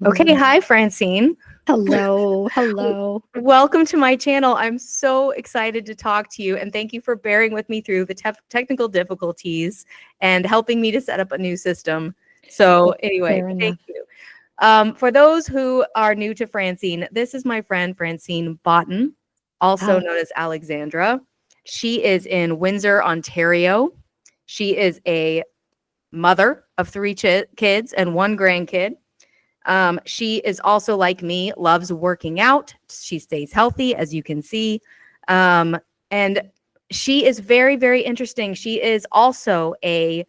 Okay, hi Francine. Hello, hello. Welcome to my channel. I'm so excited to talk to you and thank you for bearing with me through the technical difficulties and helping me to set up a new system. So anyway, Fair enough. thank you. For those who are new to Francine, this is my friend Francine Botton, also known as Alexandra. She is in Windsor, Ontario. She is a mother of 3 kids and 1 grandkid. She is also like me, loves working out. She stays healthy, as you can see. And she is very, very interesting. She is also a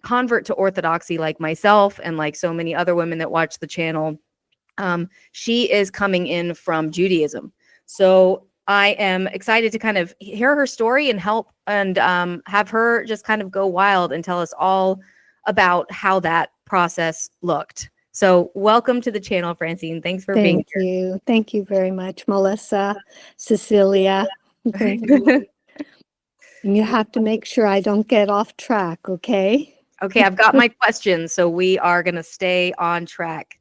convert to Orthodoxy like myself and like so many other women that watch the channel. She is coming in from Judaism. So I am excited to kind of hear her story and help and have her just kind of go wild and tell us all about how that process looked. So welcome to the channel, Francine. Thanks for being here. Thank you. Thank you very much, Melissa, Cecilia. You have to make sure I don't get off track, okay? Okay, I've got my questions, so we are going to stay on track.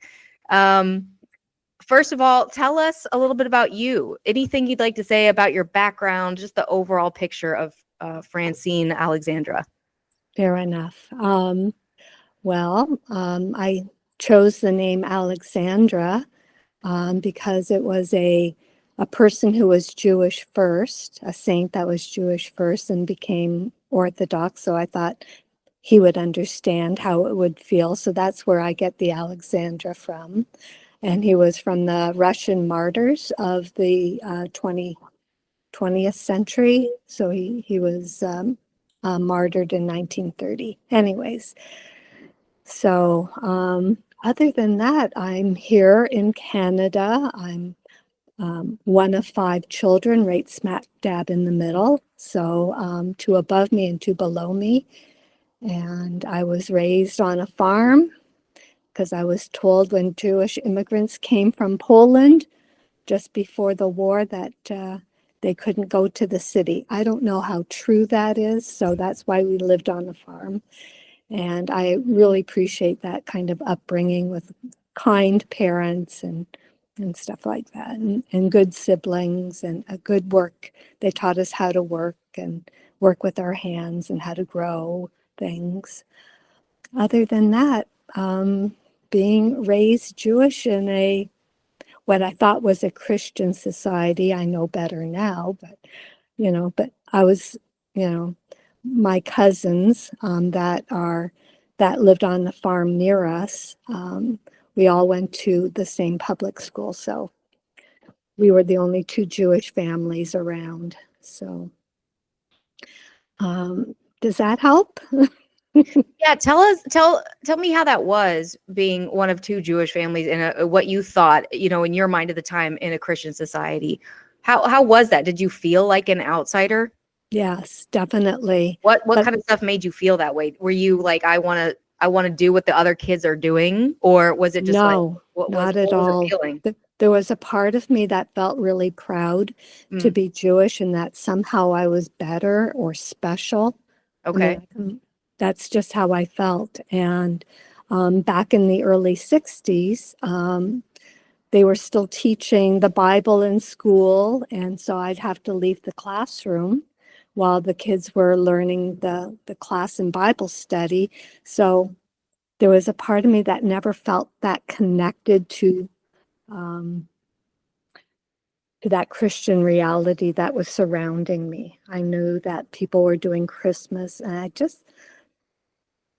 First of all, tell us a little bit about you. Anything you'd like to say about your background, just the overall picture of Francine Alexandra. Fair enough. I chose the name Alexandra because it was a person who was Jewish first, a saint that was Jewish first and became Orthodox. So I thought he would understand how it would feel. So that's where I get the Alexandra from. And he was from the Russian martyrs of the 20th century. So he was martyred in 1930. Anyways, so other than that, I'm here in Canada. I'm one of 5 children, right smack dab in the middle. So 2 above me and 2 below me. And I was raised on a farm because I was told when Jewish immigrants came from Poland just before the war that they couldn't go to the city. I don't know how true that is, so that's why we lived on the farm. And I really appreciate that kind of upbringing with kind parents and stuff like that, and good siblings and a good work. They taught us how to work and work with our hands and how to grow things. Other than that, being raised Jewish in what I thought was a Christian society. I know better now, but I was, my cousins that lived on the farm near us, we all went to the same public school. So we were the only 2 Jewish families around. So does that help? Yeah, tell me how that was being one of 2 Jewish families and what you thought, in your mind at the time in a Christian society. How was that? Did you feel like an outsider? Yes, definitely. What kind of stuff made you feel that way? Were you like, I want to do what the other kids are doing, or was it just like not at all. the feeling? There was a part of me that felt really proud to be Jewish and that somehow I was better or special. Okay. I mean, that's just how I felt. And back in the early 60s, they were still teaching the Bible in school. And so I'd have to leave the classroom while the kids were learning the class in Bible study. So there was a part of me that never felt that connected to that Christian reality that was surrounding me. I knew that people were doing Christmas, and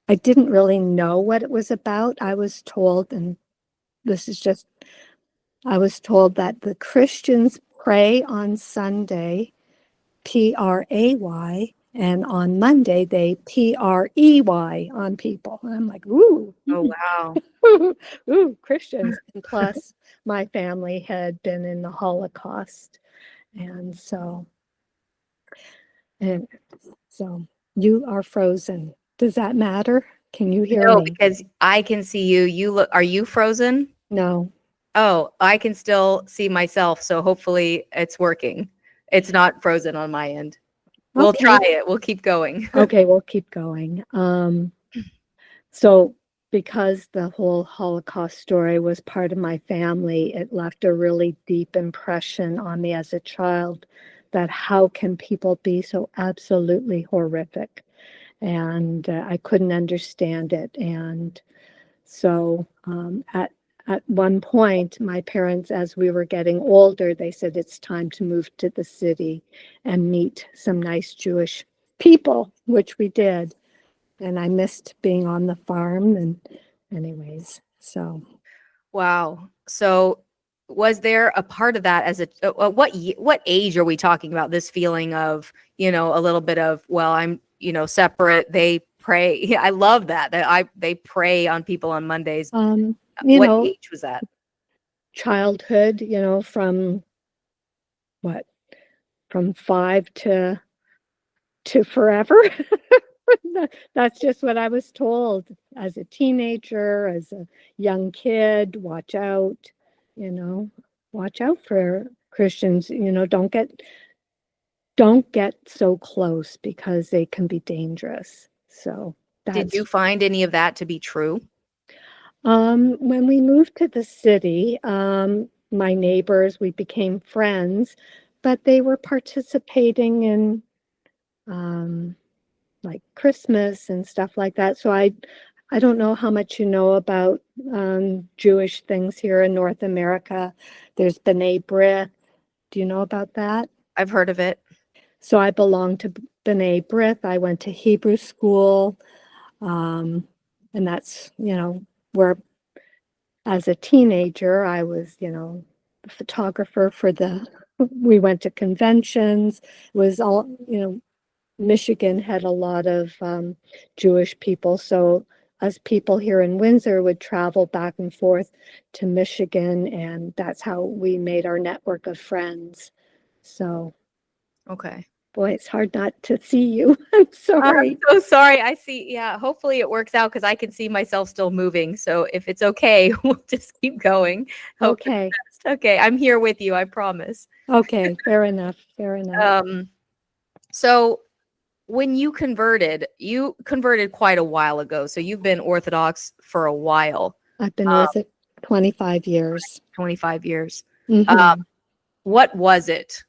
I didn't really know what it was about. I was told, and I was told that the Christians pray on Sunday, Pray, and on Monday they Prey on people. And I'm like, ooh. Oh, wow. Ooh, Christians. And plus, my family had been in the Holocaust. And so you are frozen. Does that matter? Can you hear No, me? because I can see you. Are you frozen? No. Oh, I can still see myself, so hopefully it's working. It's not frozen on my end. We'll try it. We'll keep going. Okay, we'll keep going. So because the whole Holocaust story was part of my family, it left a really deep impression on me as a child that how can people be so absolutely horrific? And I couldn't understand it. And so at one point, my parents, as we were getting older, they said it's time to move to the city and meet some nice Jewish people, which we did. And I missed being on the farm. And anyways, so. Wow. So was there a part of that as a what age are we talking about, this feeling of, a little bit of, well, I'm, separate, they pray. Yeah, I love that they pray on people on Mondays. You What know, age was that? childhood, from what, from 5 to forever. That's just what I was told as a teenager, as a young kid. You know, watch out for Christians. Don't get so close because they can be dangerous. So Did that's you find any of that to be true? when we moved to the city, my neighbors, we became friends, but they were participating in like Christmas and stuff like that. So I don't know how much you know about Jewish things here in North America. There's Bnai Brith. Do you know about that? I've heard of it. So I belong to Bnai Brith. I went to Hebrew school. And that's, where as a teenager, I was, a photographer we went to conventions. It was all, Michigan had a lot of Jewish people. So us people here in Windsor would travel back and forth to Michigan, and that's how we made our network of friends. So, Okay. boy, it's hard not to see you. I'm sorry. I'm so sorry. I see. Yeah. Hopefully it works out because I can see myself still moving. So if it's okay, we'll just keep going. Hope for the Okay. best. Okay. I'm here with you. I promise. Okay. Fair enough. Fair enough. So when you converted quite a while ago. So you've been Orthodox for a while, I've been with it 25 years. 25 years. Mm-hmm. What was it?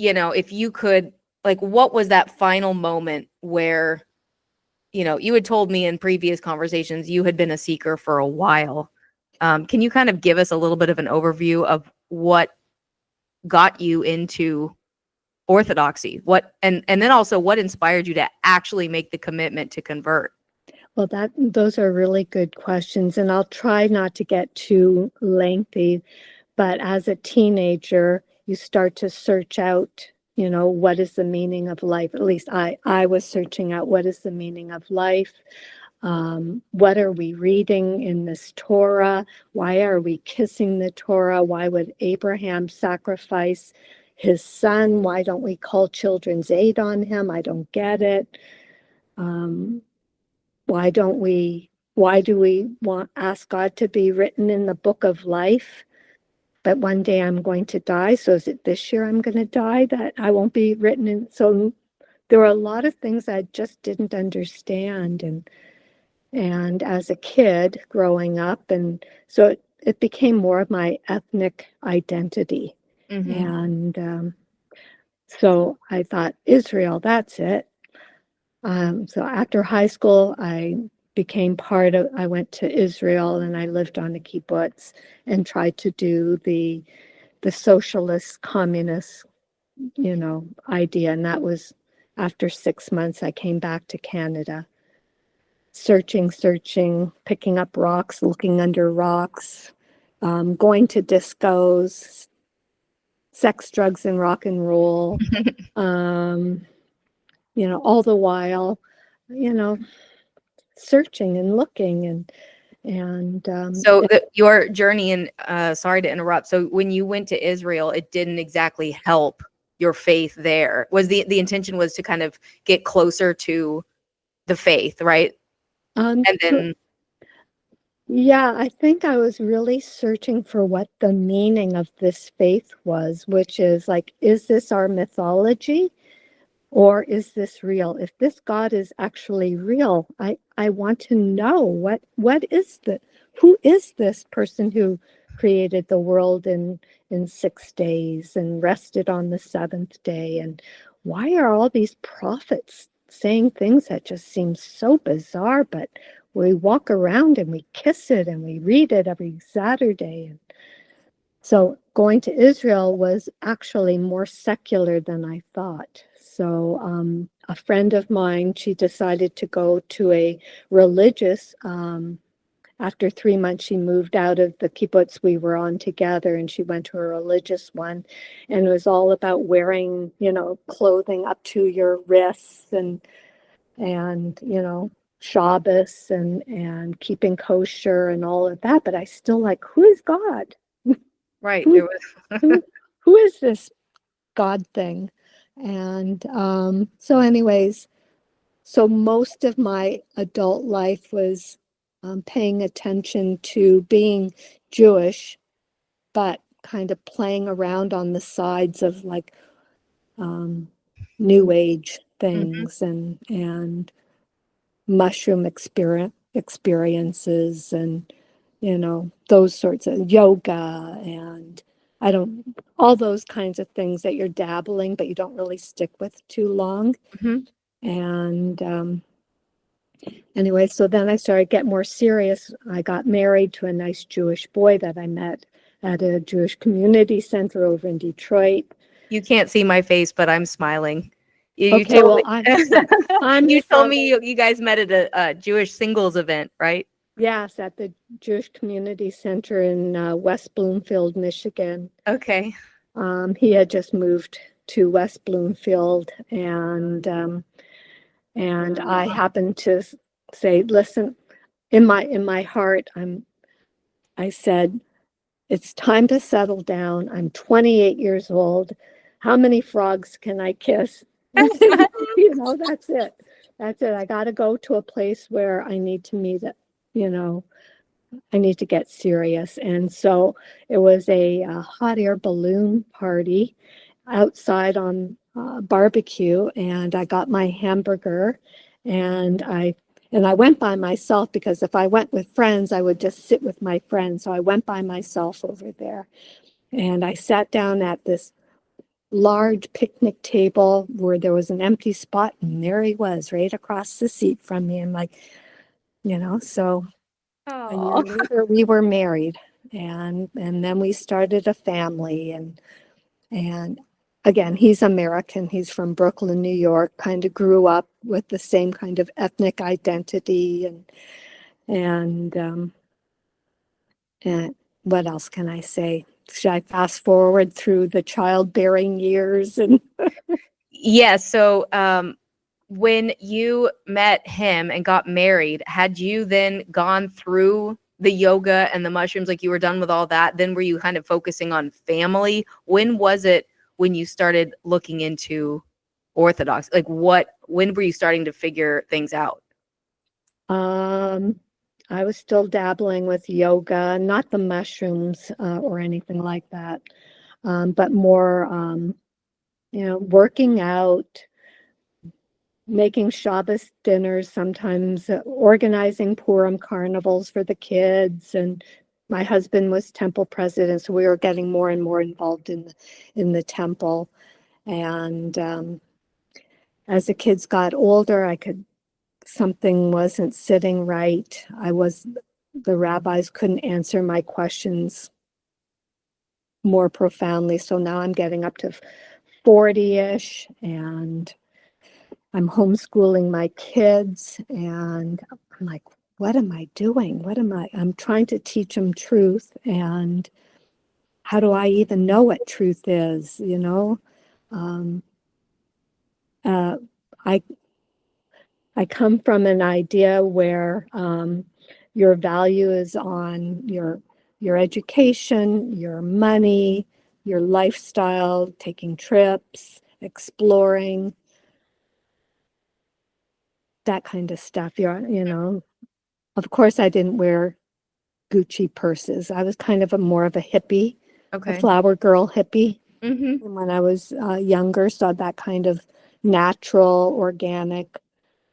If you could, like, what was that final moment where, you had told me in previous conversations you had been a seeker for a while. Can you kind of give us a little bit of an overview of what got you into Orthodoxy? And then also what inspired you to actually make the commitment to convert? Well, those are really good questions, and I'll try not to get too lengthy. But as a teenager, you start to search out, what is the meaning of life? At least I was searching out what is the meaning of life. What are we reading in this Torah? Why are we kissing the Torah? Why would Abraham sacrifice his son? Why don't we call children's aid on him? I don't get it. Why do we ask God to be written in the book of life? But one day I'm going to die. So is it this year I'm going to die that I won't be written in? So there were a lot of things I just didn't understand. And as a kid growing up, and so it became more of my ethnic identity. Mm-hmm. And so I thought, Israel, that's it. So after high school, I went to Israel and I lived on a kibbutz and tried to do the socialist communist, idea. And that was after 6 months, I came back to Canada, searching, picking up rocks, looking under rocks, going to discos, sex, drugs, and rock and roll. All the while, searching and looking and So your journey in sorry to interrupt. So when you went to Israel, it didn't exactly help your faith there. Was the intention was to kind of get closer to the faith, right? And then yeah, I think I was really searching for what the meaning of this faith was, which is like, is this our mythology? Or is this real? If this God is actually real, I want to know what is who is this person who created the world in 6 days and rested on the seventh day? And why are all these prophets saying things that just seem so bizarre, but we walk around and we kiss it and we read it every Saturday? And so going to Israel was actually more secular than I thought. So a friend of mine, she decided to go to a religious, after 3 months, she moved out of the kibbutz we were on together and she went to a religious one. And it was all about wearing, clothing up to your wrists and Shabbos and keeping kosher and all of that. But I still like, who is God? Right. Who, There was who is this God thing? And so anyways, so most of my adult life was paying attention to being Jewish, but kind of playing around on the sides of like New Age things and mushroom experiences and those sorts of yoga and I don't all those kinds of things that you're dabbling but you don't really stick with too long. Mhm. And anyway, so then I started to get more serious. I got married to a nice Jewish boy that I met at a Jewish community center over in Detroit. You can't see my face, but I'm smiling. You Okay, told well, me I'm you told from, me you guys met at a Jewish singles event, right? yes, at the Jewish Community Center in West Bloomfield, Michigan. Okay. He had just moved to West Bloomfield, and I happened to say, listen, in my heart, I said, it's time to settle down. I'm 28 years old. How many frogs can I kiss? That's it. That's it. I got to go to a place where I need to meet it. I need to get serious. And so it was a hot air balloon party outside on barbecue, and I got my hamburger, and I went by myself because if I went with friends, I would just sit with my friends. So I went by myself over there, and I sat down at this large picnic table where there was an empty spot, and there he was, right across the seat from me. I'm like, so a year Oh. later we were married, and then we started a family, and again, he's American. He's from Brooklyn, New York, kind of grew up with the same kind of ethnic identity and and what else can I say? Should I fast forward through the childbearing years and Yeah, so when you met him and got married, had you then gone through the yoga and the mushrooms, like you were done with all that? Then were you kind of focusing on family? When was it when you started looking into Orthodox? Like when were you starting to figure things out? I was still dabbling with yoga, not the mushrooms or anything like that, but more, working out, making Shabbos dinners, sometimes organizing Purim carnivals for the kids. And my husband was temple president, so we were getting more and more involved in the temple. And as the kids got older, something wasn't sitting right. The rabbis couldn't answer my questions more profoundly. So now I'm getting up to 40-ish and I'm homeschooling my kids, and I'm like, what am I doing? I'm trying to teach them truth, and how do I even know what truth is? Um, uh, I I come from an idea where your value is on your education, your money, your lifestyle, taking trips, exploring, that kind of stuff. Of course, I didn't wear Gucci purses. I was kind of more of a hippie, a Okay. flower girl hippie Mm-hmm. when I was younger. So that kind of natural, organic,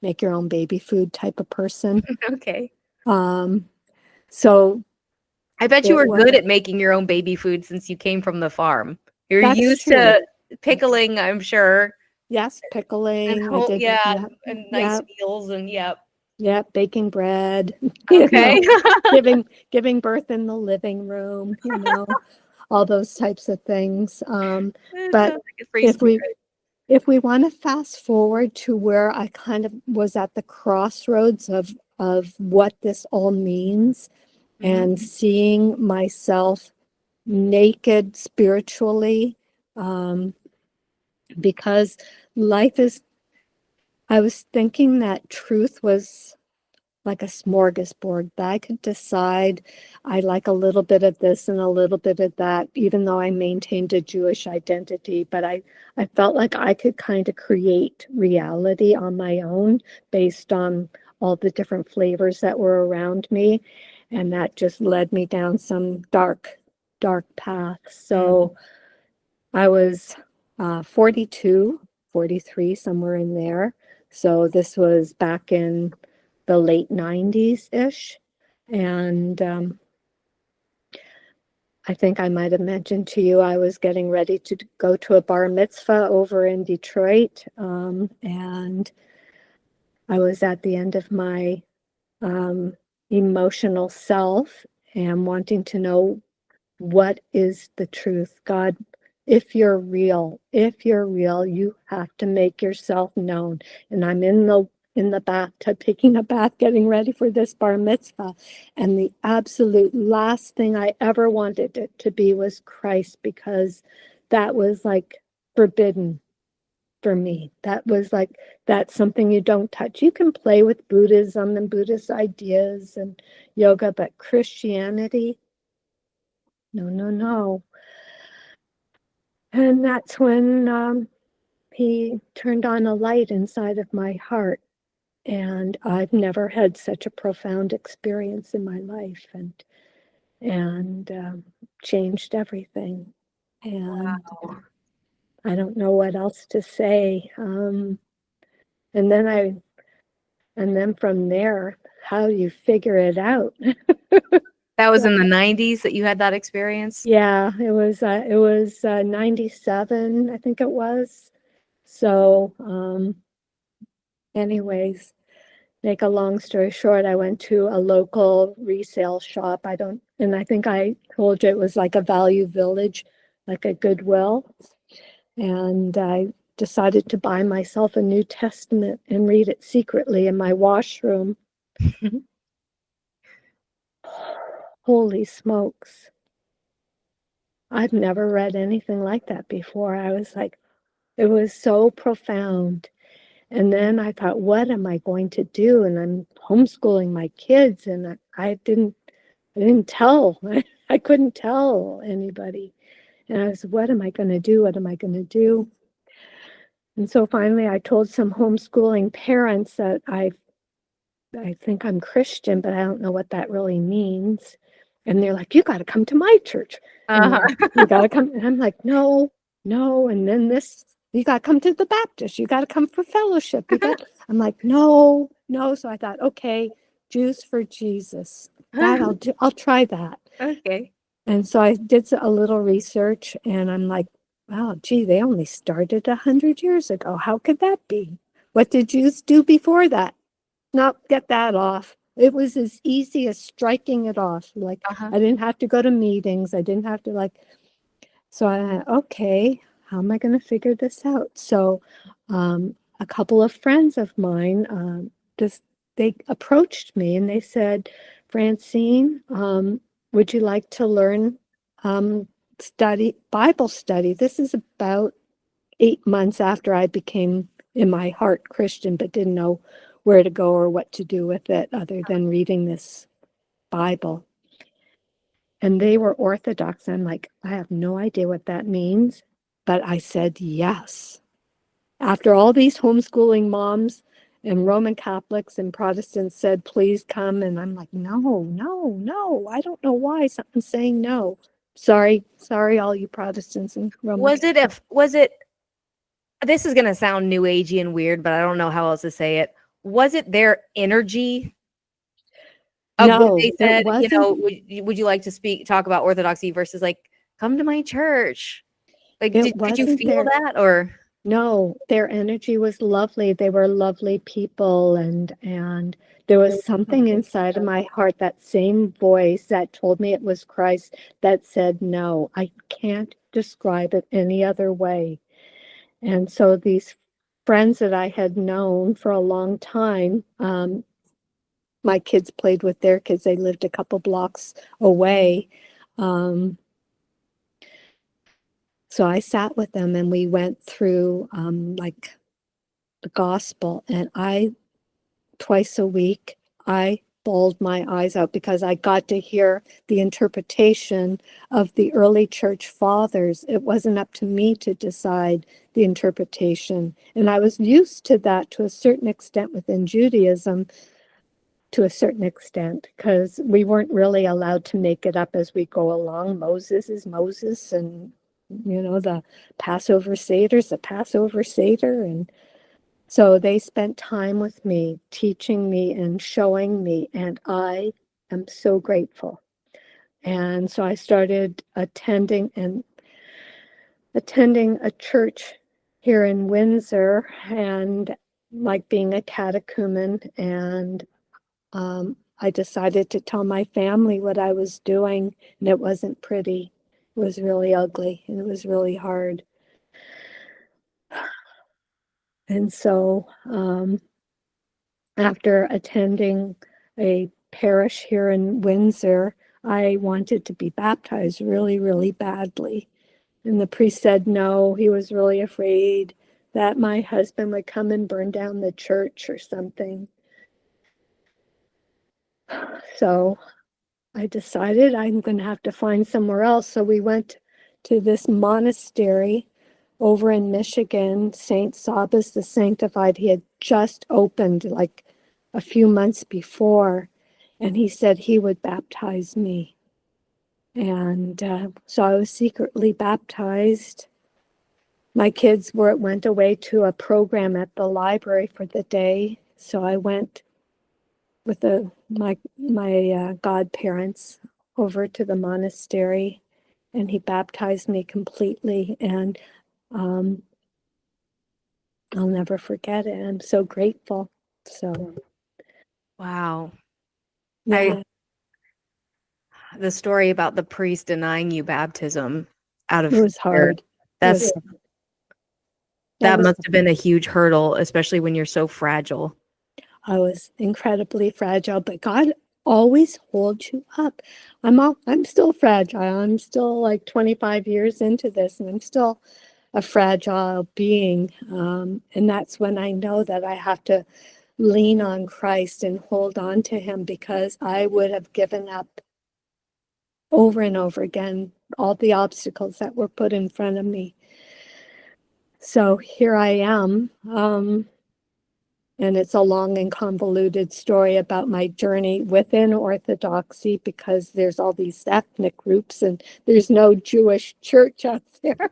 make your own baby food type of person. Okay. So I bet you it were was, good at making your own baby food since you came from the farm. You're that's used true. to pickling, I'm sure. Yes, And pickling. I did. yeah, Yeah, and nice yeah, meals and yep. yeah. Baking bread. Okay. Giving birth in the living room. All those types of things. It But sounds like a free if we spirit. if we want to fast forward to where I kind of was at the crossroads of what this all means, and seeing myself naked spiritually, because life is, I was thinking that truth was like a smorgasbord that I could decide I like a little bit of this and a little bit of that, even though I maintained a Jewish identity. But I felt like I could kind of create reality on my own based on all the different flavors that were around me. And that just led me down some dark, dark path. So I was 42, 43, somewhere in there. So this was back in the late 90s-ish. And I think I might have mentioned to you, I was getting ready to go to a bar mitzvah over in Detroit. And I was at the end of my emotional self and wanting to know, what is the truth? God, if you're real, you have to make yourself known. And I'm in the bathtub, taking a bath, getting ready for this bar mitzvah. And the absolute last thing I ever wanted it to be was Christ, because that was like forbidden for me. That was like, that's something you don't touch. You can play with Buddhism and Buddhist ideas and yoga, but Christianity, no, no, no. And that's when he turned on a light inside of my heart. And I've never had such a profound experience in my life, and changed everything. And Wow. I don't know what else to say. And then from there, how you figure it out. That was in the 90s that you had that experience? Yeah, it was 97, I think it was. So, anyways, make a long story short, I went to a local resale shop. And I think I told you it was like a Value Village, like a Goodwill. And I decided to buy myself a New Testament and read it secretly in my washroom. Holy smokes. I've never read anything like that before. I was like, it was so profound. And then I thought, what am I going to do? And I'm homeschooling my kids, and I didn't tell. I couldn't tell anybody. And I was, what am I going to do? What am I going to do? And so finally I told some homeschooling parents that I think I'm Christian, but I don't know what that really means. And they're like, you got to come to my church. And you got to come. And I'm like, no, no. And then you got to come to the Baptist. You got to come for fellowship. I'm like, no, no. So I thought, okay, Jews for Jesus. That I'll do. I'll try that. Okay. And so I did a little research, and I'm like, wow, gee, they only started 100 years ago. How could that be? What did Jews do before that? Not get that off. It was as easy as striking it off. Like, I didn't have to go to meetings. I didn't have to so okay, how am I going to figure this out? So a couple of friends of mine, they approached me and they said, Francine, would you like to learn Bible study? This is about 8 months after I became in my heart Christian, but didn't know where to go or what to do with it other than reading this Bible. And they were Orthodox. I'm like, I have no idea what that means, but I said yes. After all these homeschooling moms and Roman Catholics and Protestants said, please come. And I'm like, no, no, no. I don't know why something's saying no. Sorry, all you Protestants and Roman Was it this is going to sound new agey and weird, but I don't know how else to say it. Was it their energy of what No, they it said? You know, wasn't. would you like to talk about orthodoxy versus like come to my church? Like, It could you wasn't feel their. that or? No, their energy was lovely. They were lovely people, and there was something inside of my heart, that same voice that told me it was Christ, that said no. I can't describe it any other way. And so these friends that I had known for a long time, my kids played with their kids. They lived a couple blocks away. Um, so I sat with them and we went through like the gospel, and twice a week, I bawled my eyes out because I got to hear the interpretation of the early church fathers. It wasn't up to me to decide the interpretation. And I was used to that to a certain extent within Judaism, to a certain extent, because we weren't really allowed to make it up as we go along. Moses is Moses, and the Passover Seder's the Passover Seder, and so they spent time with me, teaching me and showing me, and I am so grateful. And so I started attending a church here in Windsor, and like being a catechumen, and I decided to tell my family what I was doing, and it wasn't pretty. It was really ugly, and it was really hard. And so after attending a parish here in Windsor, I wanted to be baptized really, really badly. And the priest said no. He was really afraid that my husband would come and burn down the church or something. So I decided I'm going to have to find somewhere else. So we went to this monastery over in Michigan, St. Sabas the Sanctified. He had just opened like a few months before, and he said he would baptize me. And so I was secretly baptized. My kids went away to a program at the library for the day, so I went with my godparents over to the monastery, and he baptized me completely, and um, I'll never forget it. I'm so grateful. So Wow. yeah, The story about the priest denying you baptism out it of was fear, hard. that's That that was must have been a huge hurdle, especially when you're so fragile. I was incredibly fragile, but God always holds you up. I'm still fragile. I'm still like 25 years into this, and I'm still a fragile being. And that's when I know that I have to lean on Christ and hold on to him, because I would have given up over and over again all the obstacles that were put in front of me. So here I am. And it's a long and convoluted story about my journey within Orthodoxy, because there's all these ethnic groups and there's no Jewish church out there.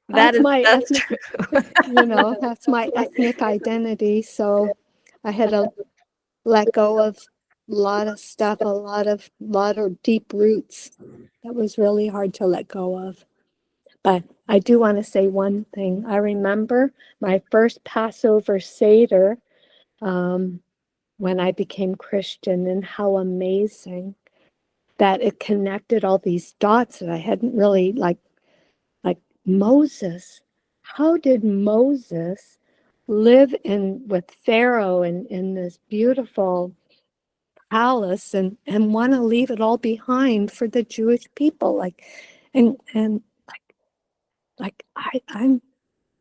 That's my That's ethnic, true. that's my ethnic identity. So I had to let go of a lot of stuff, a lot of deep roots. That was really hard to let go of. But I do want to say one thing. I remember my first Passover Seder, when I became Christian, and how amazing that it connected all these dots that I hadn't really like Moses. How did Moses live with Pharaoh in this beautiful palace, and want to leave it all behind for the Jewish people? And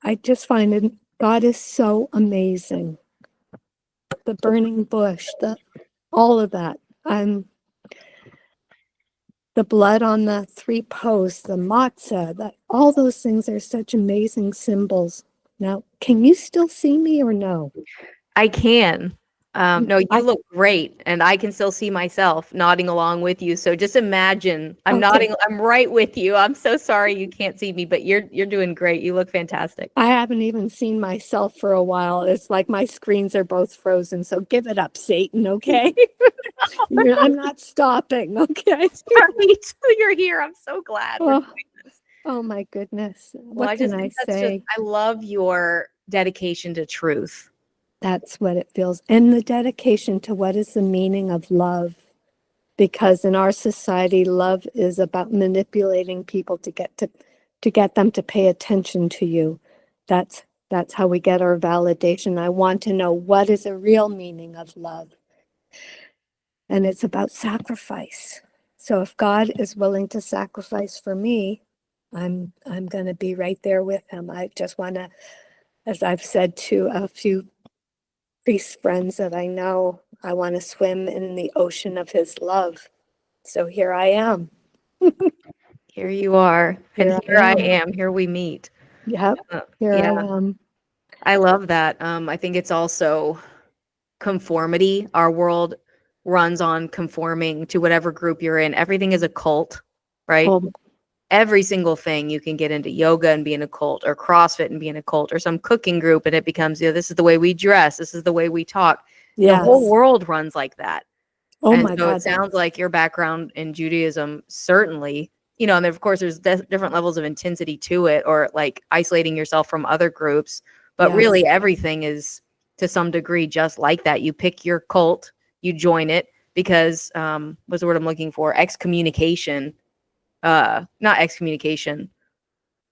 I just find it, God is so amazing. The burning bush, all of that. The blood on the three posts, the matzah, all those things are such amazing symbols. Now, can you still see me or no? I can. No, you I look great, and I can still see myself nodding along with you. So just imagine I'm okay. nodding. I'm right with you. I'm so sorry you can't see me, but you're doing great. You look fantastic. I haven't even seen myself for a while. It's like my screens are both frozen. So give it up, Satan. Okay. I'm not stopping. Okay. Sorry, you're here. I'm so glad we're Oh, doing this. oh my goodness. Well, What I can just I think that's just. say? I love your dedication to truth. That's what it feels. And the dedication to what is the meaning of love. Because in our society, love is about manipulating people to get them to pay attention to you. That's how we get our validation. I want to know what is a real meaning of love. And it's about sacrifice. So if God is willing to sacrifice for me, I'm going to be right there with him. I just want to, as I've said to a few priest friends that I know, I want to swim in the ocean of his love. So here I am. Here you are, and Here I here I am. am. Here we meet. Yep. Here I Yeah, am. I love that. I think it's also conformity. Our world runs on conforming to whatever group you're in. Everything is a cult, right? Oh, Every single thing you can get into yoga and be in a cult, or CrossFit and be in a cult, or some cooking group, and it becomes, this is the way we dress, this is the way we talk. The whole yes. world runs like that. Oh And my so it God. sounds like your background in Judaism, certainly, and of course there's different levels of intensity to it, or like isolating yourself from other groups. But Yes. really everything is to some degree just like that. You pick your cult, you join it because what's the word I'm looking for? Excommunication. Not excommunication.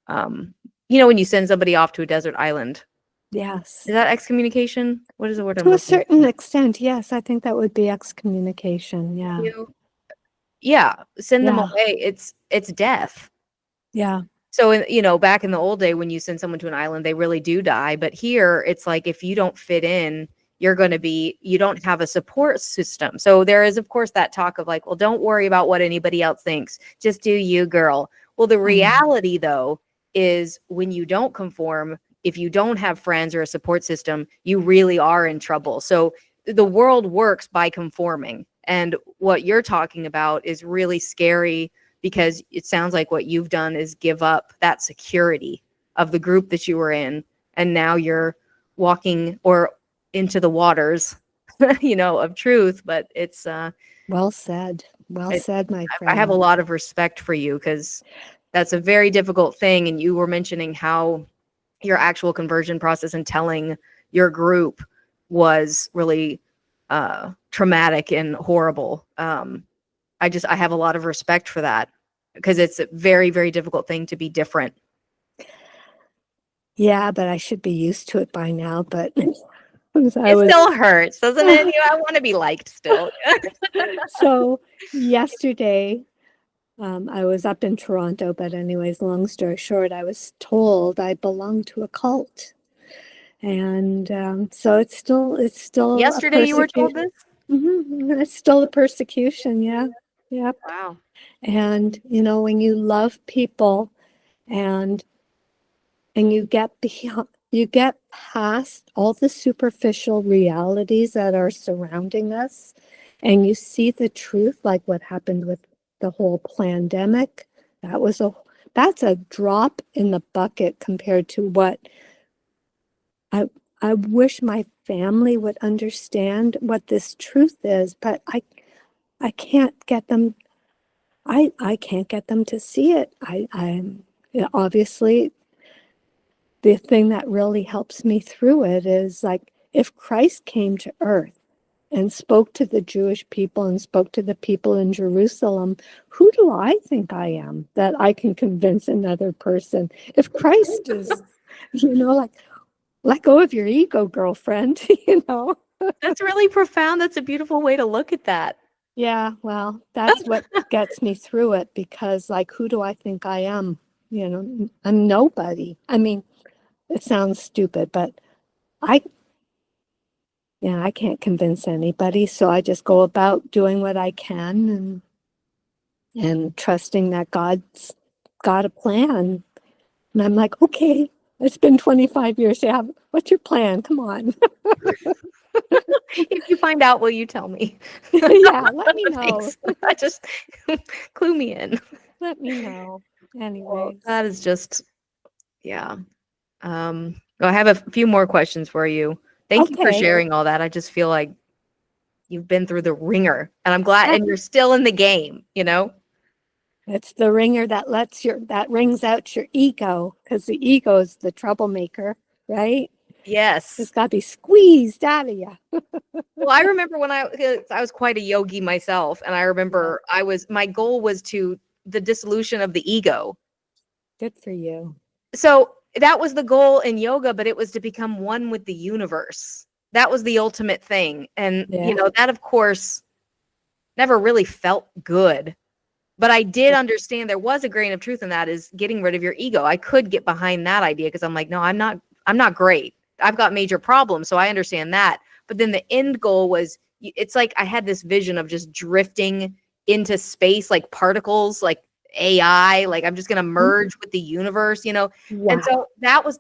When you send somebody off to a desert island. Yes. Is that excommunication? What is the word I'm To a looking certain for? extent, yes. I think that would be excommunication. Yeah. Yeah, send them Yeah. away. It's death. Yeah. So, back in the old day, when you send someone to an island, they really do die. But here, it's like if you don't fit in, you don't have a support system. So there is, of course, that talk of like, well, don't worry about what anybody else thinks. Just do you, girl. Well, the reality, though, is when you don't conform, if you don't have friends or a support system, you really are in trouble. So the world works by conforming. And what you're talking about is really scary, because it sounds like what you've done is give up that security of the group that you were in, and now you're walking or into the waters of truth. But it's Well said. Well it, said, my I have a friend. lot of respect for you, because that's a very difficult thing. And you were mentioning how your actual conversion process and telling your group was really traumatic and horrible. I have a lot of respect for that, because it's a very, very difficult thing to be different. Yeah, but I should be used to it by now. But I It was still hurts, doesn't it? I want to be liked still. so yesterday, I was up in Toronto, but anyways, long story short, I was told I belonged to a cult. And so it's still a Yesterday you were told persecution. this? It's still a persecution, yeah. Yep. Wow. And when you love people and you get past all the superficial realities that are surrounding us, and you see the truth, like what happened with the whole pandemic. That's a drop in the bucket compared to what I wish my family would understand what this truth is, but I can't get them. I can't get them to see it. Obviously, the thing that really helps me through it is like, if Christ came to earth and spoke to the Jewish people and spoke to the people in Jerusalem, who do I think I am that I can convince another person? If Christ is, like, let go of your ego, girlfriend, That's really profound. That's a beautiful way to look at that. Yeah, well, that's what gets me through it, because like, who do I think I am? I'm nobody. I mean, it sounds stupid, but I I can't convince anybody, so I just go about doing what I can, and trusting that God's got a plan. And I'm like, okay, it's been 25 years. Yeah, what's your plan? Come on. If you find out, will you tell me? Yeah, let me know. Thanks. I just clue me in. Let me know. Well, Anyways. that is just, yeah. Well, I have a few more questions for you. Thank you for Okay. sharing all that. I just feel like you've been through the ringer, and I'm glad, and you're still in the game, you know? It's the ringer that rings out your ego, because the ego is the troublemaker, right? Yes. It's got to be squeezed out of you. Well, I remember when I was quite a yogi myself, and I remember my goal was the dissolution of the ego. Good for you. So that was the goal in yoga, but it was to become one with the universe. That was the ultimate thing. And, you know, that of course never really felt good. But I did understand there was a grain of truth in that, is getting rid of your ego. I could get behind that idea because I'm like, no, I'm not great. I've got major problems. So I understand that. But then the end goal was, it's like I had this vision of just drifting into space like particles, like AI, like I'm just going to merge with the universe, you know? Wow. And so that was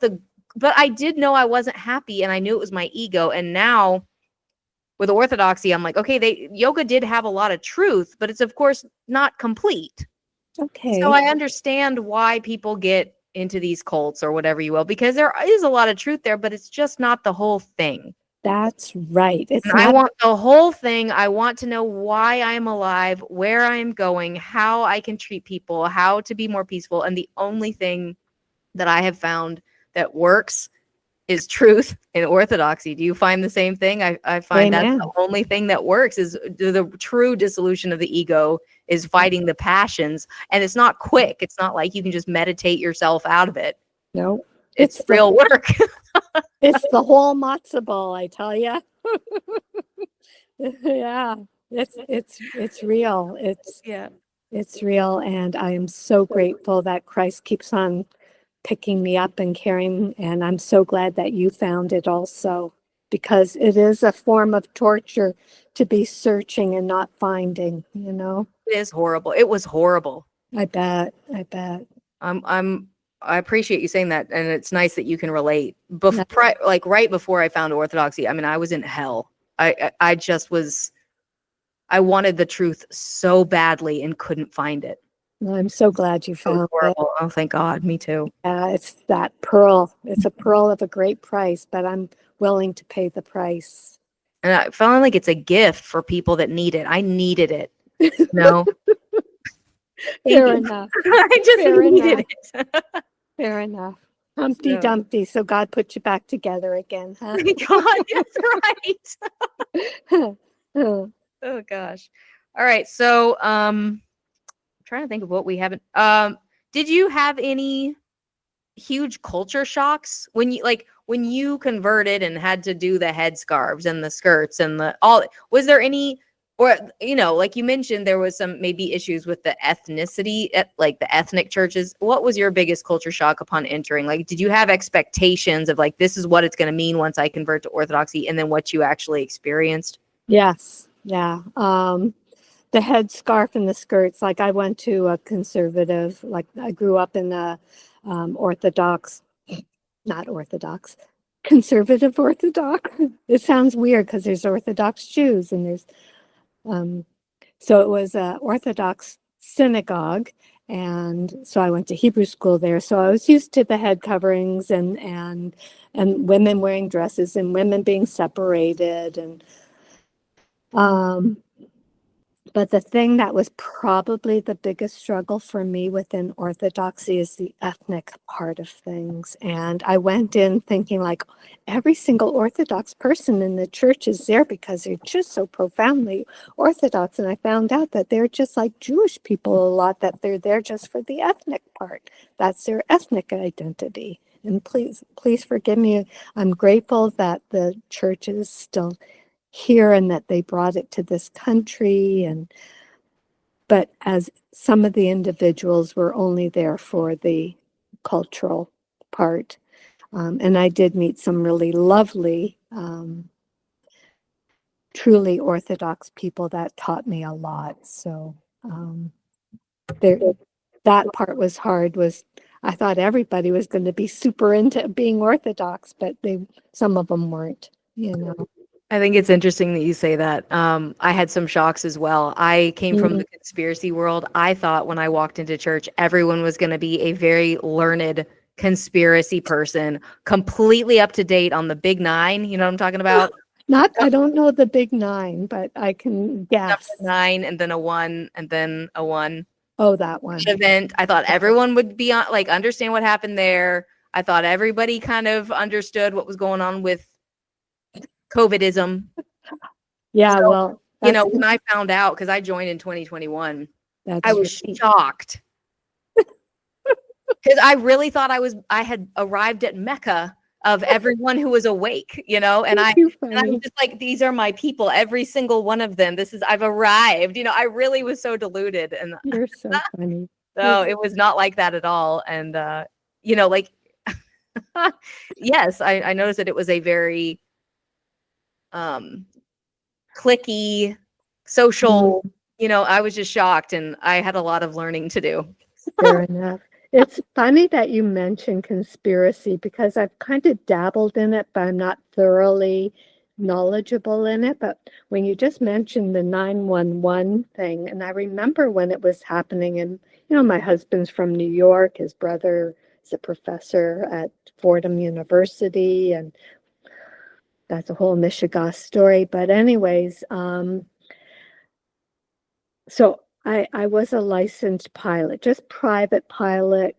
but I did know I wasn't happy, and I knew it was my ego. And now with Orthodoxy, I'm like, okay, yoga did have a lot of truth, but it's of course not complete. Okay. So I understand why people get into these cults or whatever you will, because there is a lot of truth there, but it's just not the whole thing. That's right. I want the whole thing. I want to know why I'm alive, where I'm going, how I can treat people, how to be more peaceful. And the only thing that I have found that works is truth in Orthodoxy. Do you find the same thing? I find that's the only thing that works, is the true dissolution of the ego is fighting the passions. And it's not quick. It's not like you can just meditate yourself out of it. No, it's real work. It's the whole matzo ball, I tell you. Yeah, it's real. It's real. And I am so grateful that Christ keeps on picking me up and carrying, and I'm so glad that you found it also, because it is a form of torture to be searching and not finding, you know. It is horrible. It was horrible. I bet. I appreciate you saying that, and it's nice that you can relate. Like right before I found Orthodoxy, I mean, I was in hell. I just was. I wanted the truth so badly and couldn't find it. Well, I'm so glad you found it. Oh, thank God. Me too. It's that pearl. It's a pearl of a great price, but I'm willing to pay the price. And I felt like it's a gift for people that need it. I needed it. No. Fair enough. I just needed it. Fair enough. Humpty Dumpty. So God put you back together again, huh? God, that's right. Oh gosh. All right. So I'm trying to think of what we haven't. Did you have any huge culture shocks when you converted and had to do the headscarves and the skirts and was there any, or like you mentioned, there was some maybe issues with the ethnicity at like the ethnic churches. What was your biggest culture shock upon entering? Like, did you have expectations of like, this is what it's going to mean once I convert to Orthodoxy, and then what you actually experienced? Yes. Yeah. The headscarf and the skirts, like I went to a conservative, like I grew up in the conservative Orthodox. It sounds weird because there's Orthodox Jews and there's, so it was a Orthodox synagogue. And so I went to Hebrew school there. So I was used to the head coverings and women wearing dresses and women being separated. And, but the thing that was probably the biggest struggle for me within Orthodoxy is the ethnic part of things. And I went in thinking like every single Orthodox person in the church is there because they're just so profoundly Orthodox. And I found out that they're just like Jewish people a lot, that they're there just for the ethnic part. That's their ethnic identity. And please forgive me. I'm grateful that the church is still here and that they brought it to this country, but as some of the individuals were only there for the cultural part, and I did meet some really lovely truly Orthodox people that taught me a lot. So that part was hard. I thought everybody was going to be super into being Orthodox, but some of them weren't, I think it's interesting that you say that. I had some shocks as well. I came from the conspiracy world. I thought when I walked into church, everyone was going to be a very learned conspiracy person, completely up to date on the big nine. You know what I'm talking about? I don't know the big nine, but I can Number guess. nine, and then a one, and then a one. Oh, that one. Event. I thought everyone would be on, like, understand what happened there. I thought everybody kind of understood what was going on with COVIDism. Yeah, So, well, when I found out, because I joined in 2021, I that's was right. shocked because I really thought I had arrived at Mecca of everyone who was awake, and I Too was funny. just like, these are my people, every single one of them. I've arrived. I really was so deluded, and You're so funny. so it was not like that at all. And like, yes, I noticed that it was a very clicky, social. I was just shocked, and I had a lot of learning to do. Fair enough. It's funny that you mentioned conspiracy because I've kind of dabbled in it, but I'm not thoroughly knowledgeable in it. But when you just mentioned the 911 thing, and I remember when it was happening, and my husband's from New York, his brother is a professor at Fordham University, and that's a whole Michigan story. But anyways, so I was a licensed pilot, just private pilot.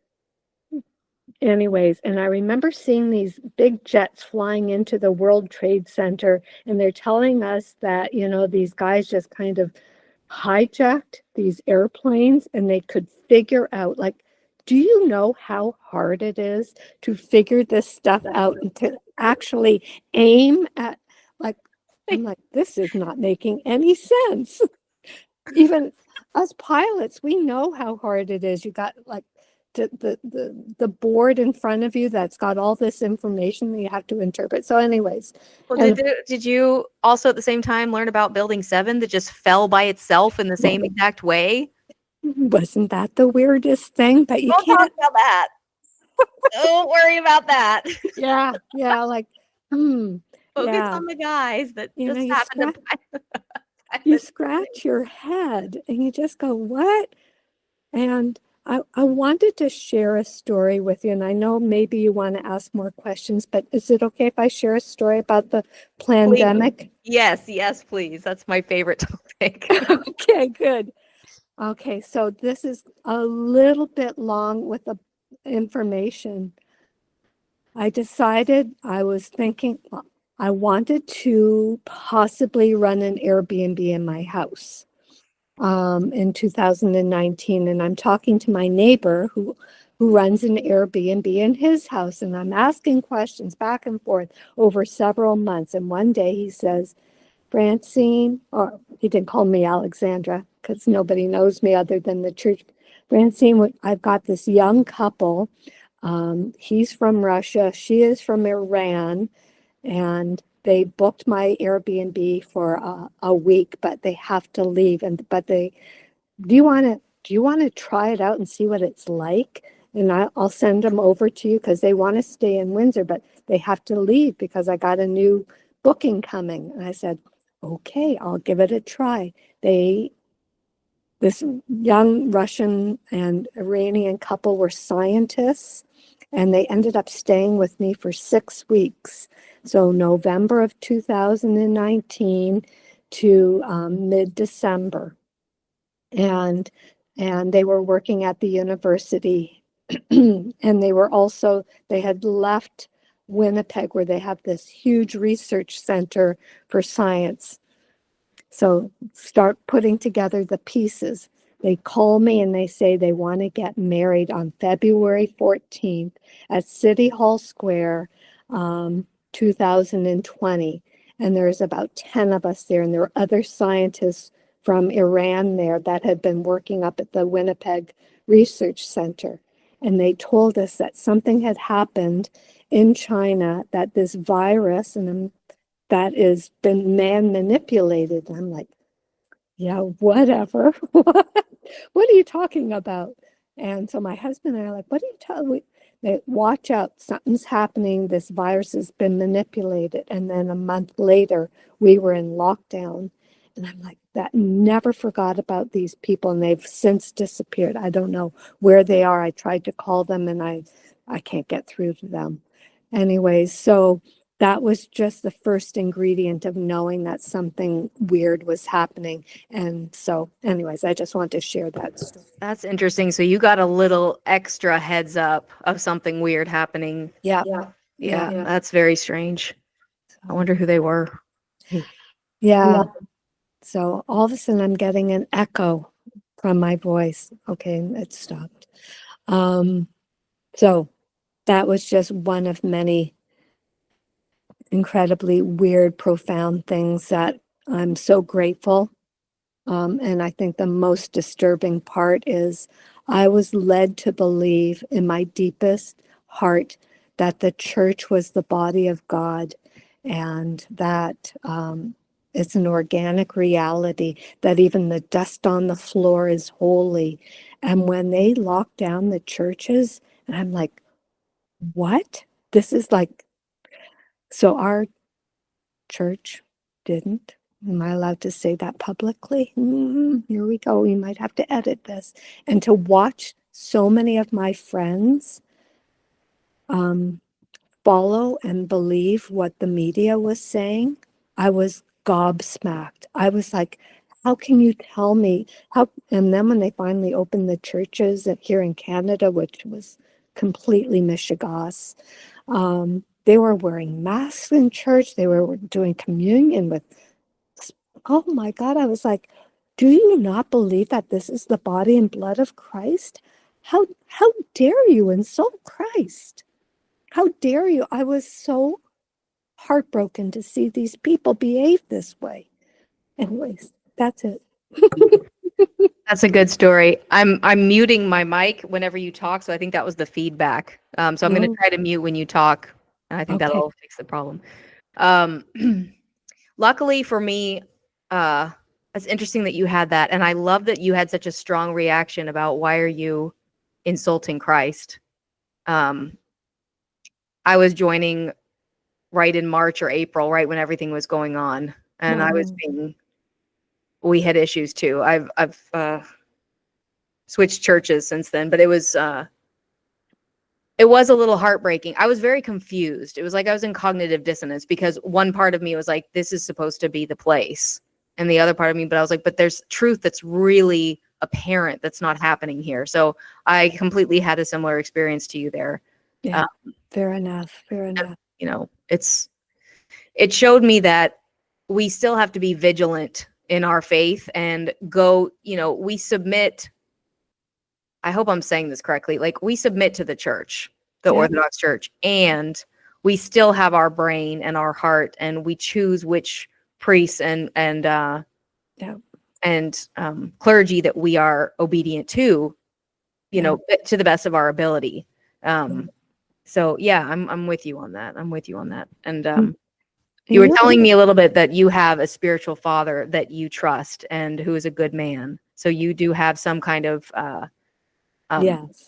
Anyways, and I remember seeing these big jets flying into the World Trade Center, and they're telling us that, these guys just kind of hijacked these airplanes and they could figure out, like, do you know how hard it is to figure this stuff out and to actually aim at, like, I'm like, this is not making any sense. Even us pilots, we know how hard it is. You got like the board in front of you that's got all this information that you have to interpret. So anyways, Well, and did you also at the same time learn about Building 7 that just fell by itself in the same exact way? wasn't that the weirdest thing? But you Don't talk can't. about that. Don't worry about that. Yeah, like, Focus yeah. on the guys that just You happened you to scratch your head and you just go, what? And I wanted to share a story with you, and I know maybe you want to ask more questions, but is it okay if I share a story about the pandemic? Yes, please. That's my favorite topic. Okay, good. Okay, so this is a little bit long with the information. I decided I was thinking I wanted to possibly run an Airbnb in my house in 2019, and I'm talking to my neighbor who runs an Airbnb in his house, and I'm asking questions back and forth over several months. And one day he says, Francine, or he didn't call me Alexandra because nobody knows me other than the church. Francine, I've got this young couple. He's from Russia, she is from Iran, and they booked my Airbnb for a week, but they have to leave. Do you want to try it out and see what it's like? And I'll send them over to you because they want to stay in Windsor, but they have to leave because I got a new booking coming. And I said, okay, I'll give it a try. This young Russian and Iranian couple were scientists, and they ended up staying with me for 6 weeks. So November of 2019 to mid-December. And they were working at the university. And they had left Winnipeg, where they have this huge research center for science. So start putting together the pieces. They call me and they say they want to get married on February 14th at City Hall Square, 2020. And there's about 10 of us there. And there are other scientists from Iran there that had been working up at the Winnipeg Research Center. And they told us that something had happened in China, that this virus, that has been man manipulated. I'm like, yeah, whatever. What are you talking about? And so my husband and I are like, what are you talking? watch out, something's happening. This virus has been manipulated. And then a month later, we were in lockdown. And I'm like, that never forgot about these people. And they've since disappeared. I don't know where they are. I tried to call them and I can't get through to them. Anyways, so that was just the first ingredient of knowing that something weird was happening. And so, anyways, I just wanted to share that story. That's interesting. So you got a little extra heads up of something weird happening. Yeah. Yeah, that's very strange. I wonder who they were. Yeah. So all of a sudden I'm getting an echo from my voice. Okay, it stopped. So that was just one of many incredibly weird, profound things that I'm so grateful. And I think the most disturbing part is I was led to believe in my deepest heart that the church was the body of God and that it's an organic reality, that even the dust on the floor is holy. And when they lock down the churches, and I'm like, what? This is like, so our church didn't. Am I allowed to say that publicly? Here we go. We might have to edit this. And to watch so many of my friends follow and believe what the media was saying, I was gobsmacked. I was like, how can you tell me how? And then when they finally opened the churches here in Canada, which was completely mishigas, they were wearing masks in church. They were doing communion with, oh my God, I was like, do you not believe that this is the body and blood of Christ? How dare you insult Christ? How dare you? I was so heartbroken to see these people behave this way. Anyways, that's it. That's a good story. I'm muting my mic whenever you talk, so I think that was the feedback. So I'm going to try to mute when you talk, and I think that'll fix the problem. Luckily for me, it's interesting that you had that, and I love that you had such a strong reaction about why are you insulting Christ. I was joining right in March or April, right when everything was going on, and I was being. We had issues too. I've switched churches since then, but it was a little heartbreaking. I was very confused. It was like I was in cognitive dissonance because one part of me was like, this is supposed to be the place. And the other part of me, but I was like, but there's truth that's really apparent that's not happening here. So I completely had a similar experience to you there. Yeah, fair enough. Fair enough. You know, it showed me that we still have to be vigilant in our faith and go, you know, we submit. I hope I'm saying this correctly. Like we submit to the church, the Orthodox Church, and we still have our brain and our heart, and we choose which priests and clergy that we are obedient to, you know, to the best of our ability. So yeah, I'm with you on that. I'm with you on that. And you were telling me a little bit that you have a spiritual father that you trust and who is a good man. So you do have some kind of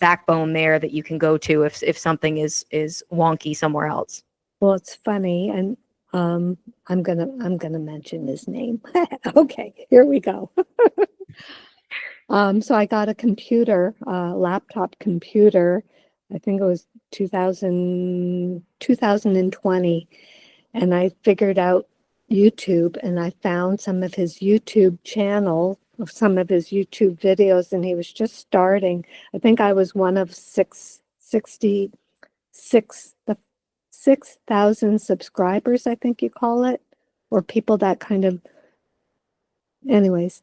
backbone there that you can go to if something is wonky somewhere else. Well, it's funny, and I'm gonna mention his name. Okay, here we go. So I got a computer, laptop computer. I think it was 2020, and I figured out YouTube, and I found some of his YouTube channel, some of his YouTube videos, and he was just starting. I think I was one of 6,000 subscribers, I think you call it, or people that kind of, anyways.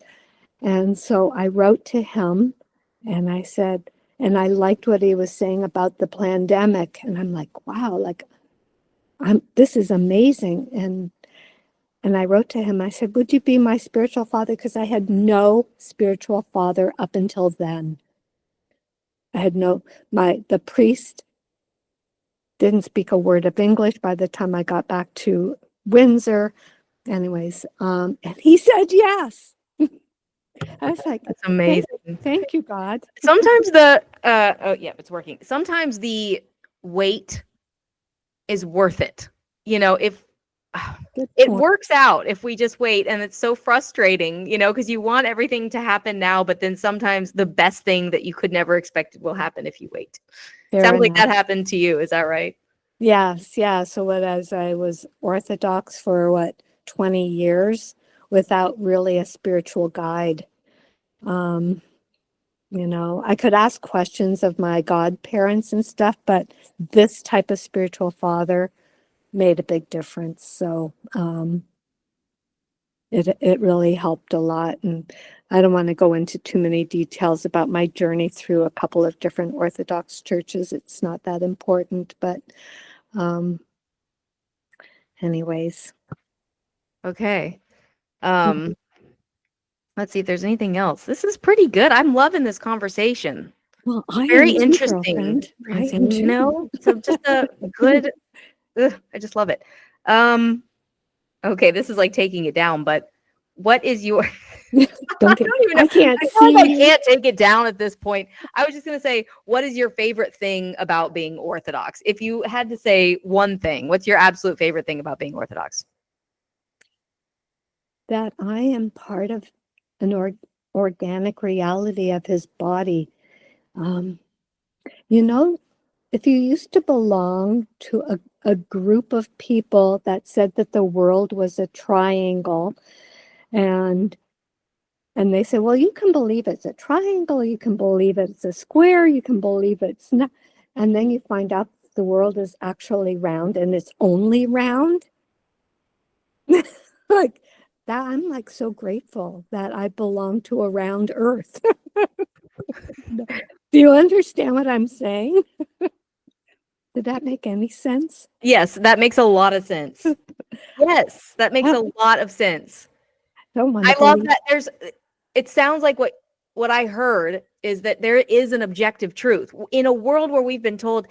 And so I wrote to him and I said, and I liked what he was saying about the pandemic. And I'm like, wow, like this is amazing. And I wrote to him, I said, would you be my spiritual father? Because I had no spiritual father up until then. I had the priest didn't speak a word of English by the time I got back to Windsor. Anyways, and he said yes. I was like, that's amazing. Thank you, God. Sometimes it's working. Sometimes the wait is worth it. If Good it point. works out if we just wait, and it's so frustrating, because you want everything to happen now, but then sometimes the best thing that you could never expect will happen if you wait. Fair Sounds like enough. that happened to you. Is that right? Yes, yeah. So as I was Orthodox for 20 years without really a spiritual guide. I could ask questions of my godparents and stuff, but this type of spiritual father made a big difference. So it really helped a lot. And I don't want to go into too many details about my journey through a couple of different Orthodox churches. It's not that important, but anyways. Okay. Let's see if there's anything else. This is pretty good. I'm loving this conversation. Well, I Very am too, interesting, girlfriend. I am Francine, too. So just a good, I just love it. Okay, this is like taking it down, but what is your Don't get, don't even know. I can't I feel see like I you. can't take it down at this point. I was just going to say, what is your favorite thing about being Orthodox? If you had to say one thing, what's your absolute favorite thing about being Orthodox? That I am part of an organic reality of his body. Um, if you used to belong to a group of people that said that the world was a triangle, and they say, well, you can believe it's a triangle, you can believe it's a square, you can believe it's not, and then you find out the world is actually round and it's only round. Like that, I'm like so grateful that I belong to a round earth. Do you understand what I'm saying? Did that make any sense? Yes, that makes a lot of sense. Yes, that makes a lot of sense. Don't want I to love believe. that it sounds like what I heard is that there is an objective truth in a world where we've been told,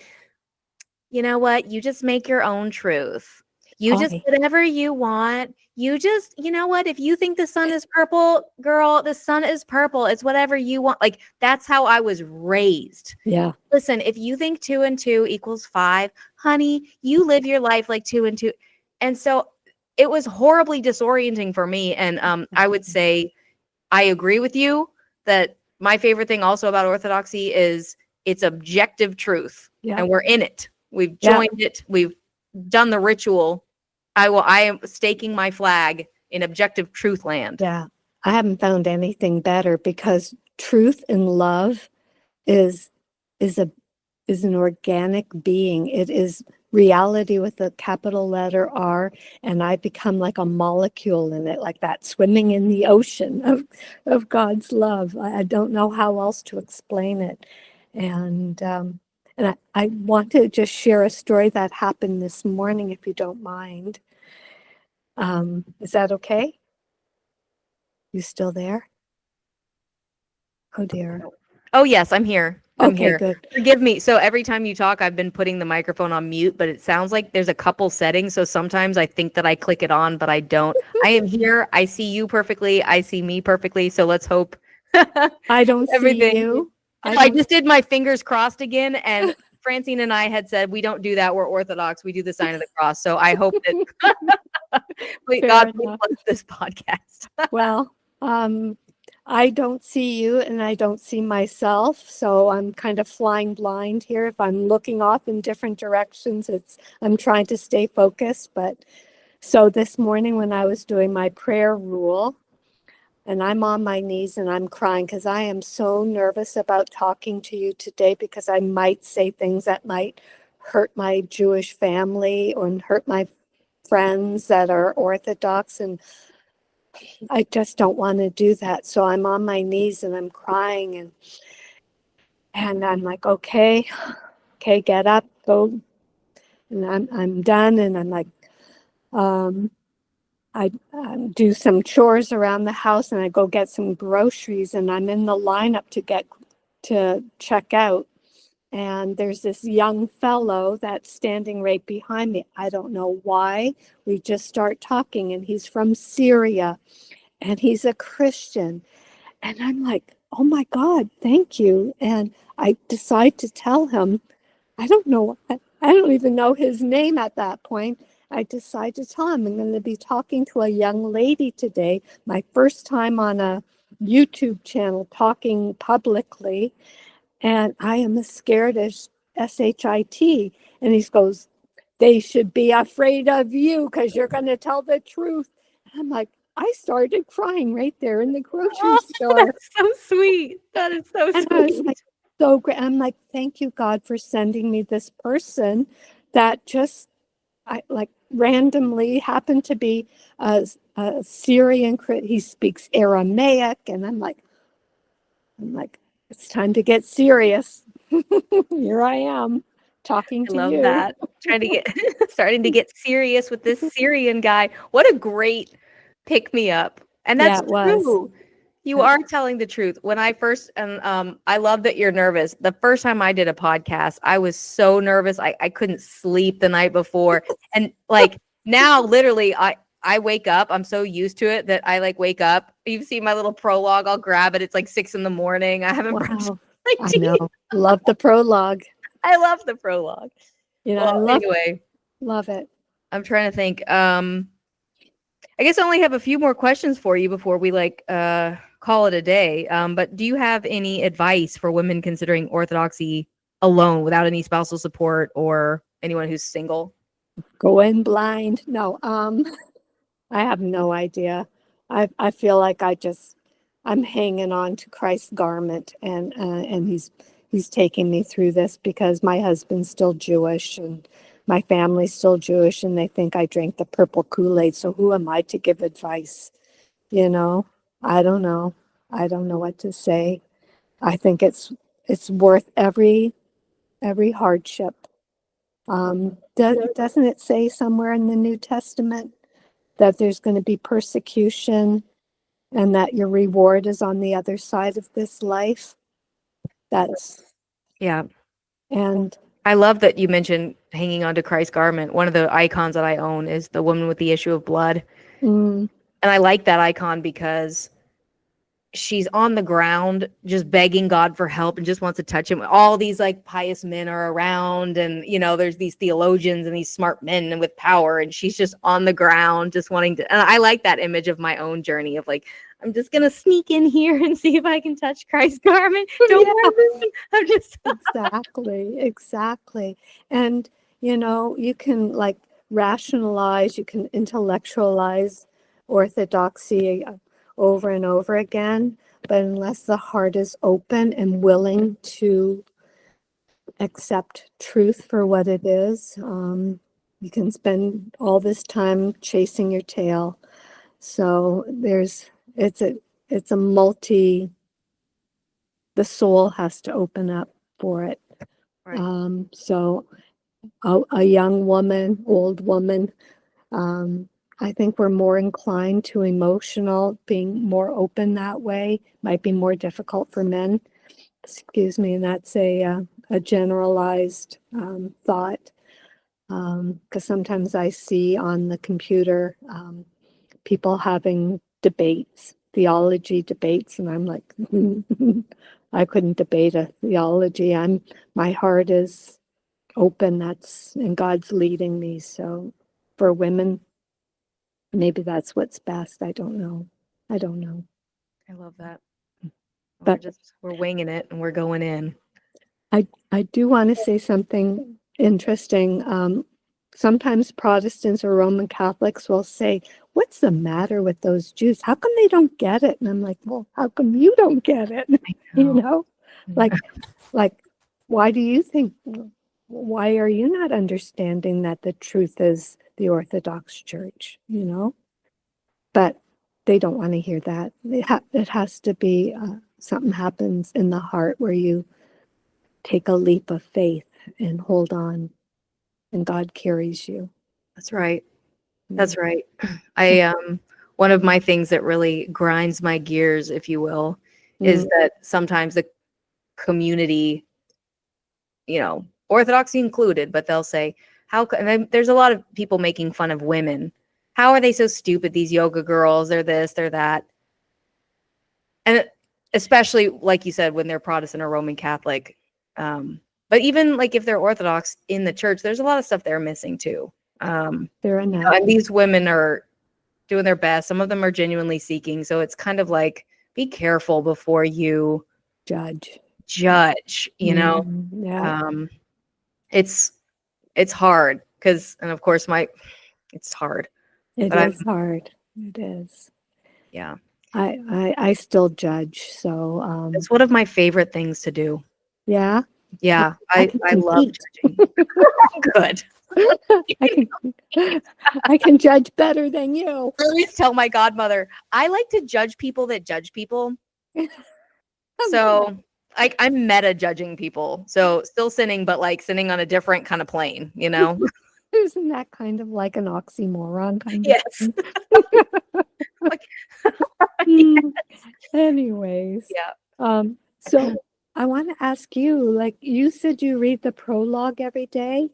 you know what, you just make your own truth. You just I, whatever you want. You just, you know what, if you think the sun is purple, girl, the sun is purple. It's whatever you want. Like that's how I was raised. yeah. Listen, if you think 2 and 2 equals 5, honey, you live your life like 2 and 2. And so it was horribly disorienting for me. And I would say I agree with you that my favorite thing also about Orthodoxy is it's objective truth, Yeah. and we're in it. We've Yeah. joined it. We've done the ritual. I am staking my flag in objective truth land. Yeah. I haven't found anything better because truth and love is is a is an organic being. It is reality with a capital letter R, and I become like a molecule in it, like that, swimming in the ocean of God's love. I don't know how else to explain it. And I want to just share a story that happened this morning, if you don't mind. Is that okay? You still there? Oh dear. Oh, yes, I'm here. I'm Okay, here. good. Forgive me. So every time you talk, I've been putting the microphone on mute, but it sounds like there's a couple settings. So sometimes I think that I click it on, but I don't. I am here. I see you perfectly. I see me perfectly. So let's hope I don't see everything. you. I just did my fingers crossed again, and Francine and I had said we don't do that. We're Orthodox. We do the sign of the cross. So I hope that please, Fair God, please enough. bless this podcast. Well, I don't see you and I don't see myself, so I'm kind of flying blind here. If I'm looking off in different directions, I'm trying to stay focused. But so this morning when I was doing my prayer rule, and I'm on my knees and I'm crying because I am so nervous about talking to you today because I might say things that might hurt my Jewish family or hurt my friends that are Orthodox, and I just don't want to do that. So I'm on my knees and I'm crying, and I'm like, okay, get up, go. And I'm done, and I'm like, I do some chores around the house, and I go get some groceries, and I'm in the lineup to check out. And there's this young fellow that's standing right behind me. I don't know why. We just start talking, and he's from Syria, and he's a Christian. And I'm like, oh my God, thank you. And I decide to tell him, I don't know. I don't even know his name at that point. I decided to tell him I'm going to be talking to a young lady today. My first time on a YouTube channel talking publicly. And I am as scared as SHIT. And he goes, they should be afraid of you because you're going to tell the truth. And I'm like, I started crying right there in the grocery store. That's so sweet. That is so And sweet. I was like, so great. I'm like, thank you, God, for sending me this person that just I like randomly happened to be a Syrian. He speaks Aramaic, and I'm like, it's time to get serious. Here I am talking I to love you. that. Trying to get starting to get serious with this Syrian guy. What a great pick me up. And Yeah, that's it was. true. You are telling the truth. When I first, and I love that you're nervous. The first time I did a podcast, I was so nervous. I couldn't sleep the night before. And like now, literally, I wake up. I'm so used to it that I like wake up. You've seen my little prologue. I'll grab it. It's like 6 a.m. I haven't brushed Wow. my I teeth. know. Love the prologue. I love the prologue. You know, Well, anyway, love it. I'm trying to think. I guess I only have a few more questions for you before we call it a day. But do you have any advice for women considering orthodoxy alone without any spousal support or anyone who's single? Go in blind. No, I have no idea. I feel like I'm hanging on to Christ's garment, and he's taking me through this because my husband's still Jewish and my family's still Jewish, and they think I drank the purple Kool-Aid. So who am I to give advice? You know, I don't know. I don't know what to say. I think it's worth every hardship. Doesn't it say somewhere in the New Testament that there's going to be persecution and that your reward is on the other side of this life? Yeah. And I love that you mentioned hanging on to Christ's garment. One of the icons that I own is the woman with the issue of blood. mm, And I like that icon because she's on the ground just begging God for help and just wants to touch him. All these like pious men are around, and there's these theologians and these smart men with power, and she's just on the ground just wanting to. And I like that image of my own journey of like, I'm just gonna sneak in here and see if I can touch Christ's garment. Don't worry, I'm just exactly. And you can like rationalize, you can intellectualize orthodoxy over and over again, but unless the heart is open and willing to accept truth for what it is, you can spend all this time chasing your tail. So it's a the soul has to open up for it. right. So a young woman, old woman, I think we're more inclined to emotional, being more open that way might be more difficult for men. Excuse me, and that's a generalized thought, because sometimes I see on the computer people having debates, theology debates, and I'm like, I couldn't debate a theology. My heart is open. And God's leading me. So for women, maybe that's what's best. I don't know. I love that. But We're winging it and we're going in. I do want to say something interesting. Sometimes Protestants or Roman Catholics will say, what's the matter with those Jews? How come they don't get it? And I'm like, well, how come you don't get it? Like, why do you think, why are you not understanding that the truth is the Orthodox Church, But they don't want to hear that. It has to be something happens in the heart where you take a leap of faith and hold on, and God carries you. That's right. That's right. I one of my things that really grinds my gears, if you will, is that sometimes the community, Orthodoxy included, but they'll say, there's a lot of people making fun of women. How are they so stupid? These yoga girls, they're this, they're that. And especially, like you said, when they're Protestant or Roman Catholic, But even like if they're Orthodox in the church, there's a lot of stuff they're missing too. Fair enough. And these women are doing their best. Some of them are genuinely seeking. So it's kind of like, be careful before you Judge. you know. Yeah, It's hard because, and of course it's hard. it But is hard. It is. yeah, I still judge. So it's one of my favorite things to do. yeah, Yeah, I I can love compete. judging. Good. I can judge better than you. I always tell my godmother, I like to judge people that judge people. So I'm meta judging people. So still sinning, but like sinning on a different kind of plane, you know? Isn't that kind of like an oxymoron kind of Yes. thing? Like, Anyways, yeah. so I want to ask you, like you said you read the prologue every day.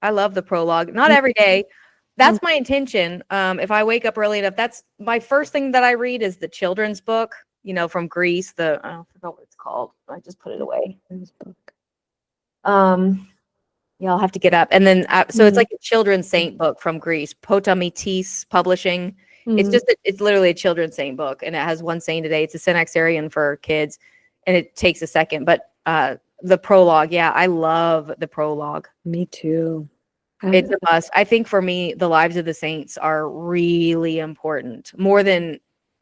I love the prologue. Not every day. That's my intention. If I wake up early enough, that's my first thing that I read is the children's book, from Greece. I forgot what it's called. I just put it away. Book. Yeah, I'll have to get up. And then, so it's like a children's saint book from Greece, Potamitis Publishing. It's literally a children's saint book, and it has one saint a day. It's a Synaxarion for kids, and it takes a second. But the prologue, yeah, I love the prologue. Me too. It's a must. I think for me, the lives of the saints are really important.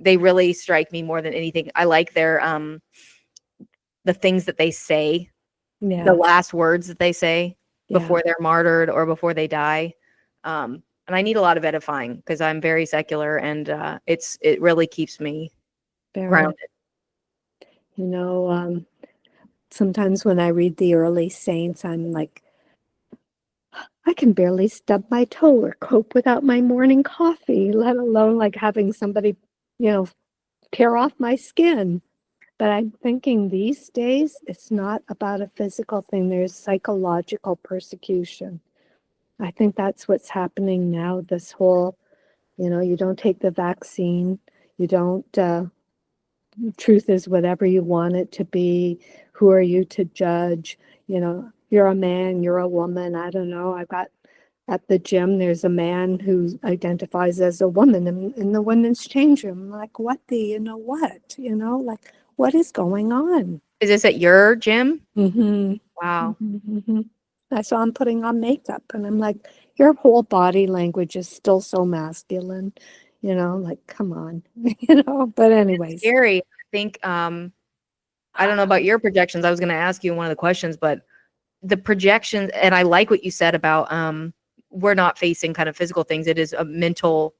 They really strike me more than anything. I like their the things that they say, the last words that they say before they're martyred or before they die. And I need a lot of edifying because I'm very secular, and it really keeps me grounded. Sometimes when I read the early saints, I'm like, I can barely stub my toe or cope without my morning coffee, let alone like having somebody, tear off my skin. But I'm thinking these days, it's not about a physical thing. There's psychological persecution. I think that's what's happening now. This whole, you don't take the vaccine. You don't, truth is whatever you want it to be. Who are you to judge? You're a man, you're a woman. I don't know. I've got at the gym, there's a man who identifies as a woman in the women's change room. Like, what like, what is going on? Is this at your gym? Mm-hmm. Wow. Mm-hmm. I saw him putting on makeup, and I'm like, your whole body language is still so masculine, like, come on, but anyways. It's scary. I think, I don't know about your projections. I was going to ask you one of the questions, but the projections, and I like what you said about, we're not facing kind of physical things. It is a mental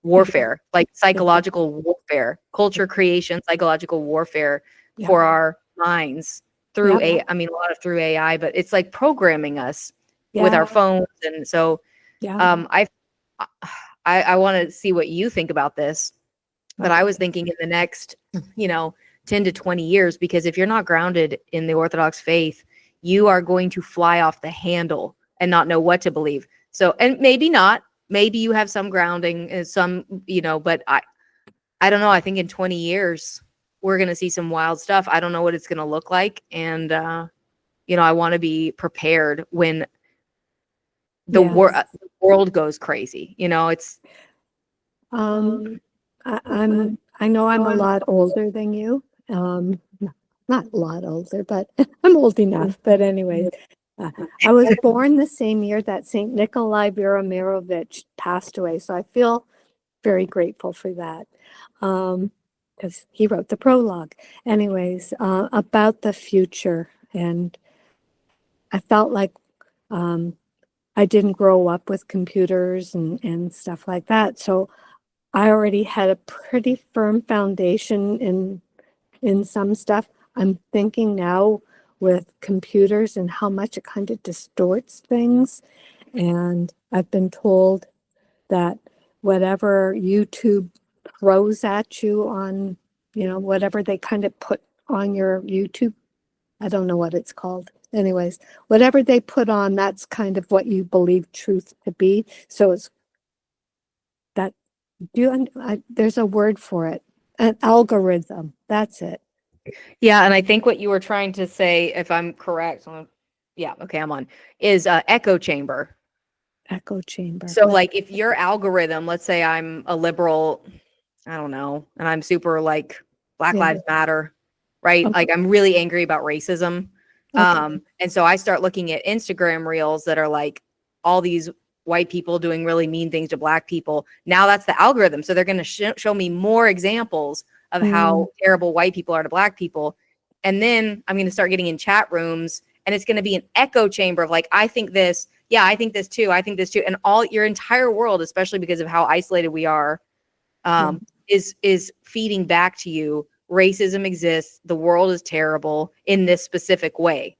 warfare, like psychological warfare, culture creation, psychological warfare for our minds through a lot of through AI, but it's like programming us with our phones. And so I want to see what you think about this, but I was thinking in the next 10 to 20 years, because if you're not grounded in the Orthodox faith, you are going to fly off the handle and not know what to believe. So, and maybe not, maybe you have some grounding and some, but I don't know. I think in 20 years, we're going to see some wild stuff. I don't know what it's going to look like. And, I want to be prepared when the world goes crazy. It's, I know I'm a lot older than you. Not a lot older, but I'm old enough. But anyway, I was born the same year that St. Nikolai Velimirovich passed away. So I feel very grateful for that, because he wrote the prologue. Anyways, about the future. And I felt like I didn't grow up with computers and stuff like that. So I already had a pretty firm foundation in some stuff. I'm thinking now with computers and how much it kind of distorts things. And I've been told that whatever YouTube throws at you on, whatever they kind of put on your YouTube, I don't know what it's called. Anyways, whatever they put on, that's kind of what you believe truth to be. So it's that, there's a word for it, an algorithm. That's it. Yeah, and I think what you were trying to say, if I'm correct, yeah, okay, I'm on, is echo chamber. Echo chamber. So like if your algorithm, let's say I'm a liberal, I don't know, and I'm super like Black Yeah. Lives Matter, right? Okay. Like I'm really angry about racism. Okay. And so I start looking at Instagram reels that are like all these white people doing really mean things to Black people. Now that's the algorithm. So they're going to show me more examples of how terrible white people are to Black people. And then I'm going to start getting in chat rooms and it's going to be an echo chamber of like, I think this, yeah, I think this too. I think this too. And all your entire world, especially because of how isolated we are, is feeding back to you. Racism exists. The world is terrible in this specific way.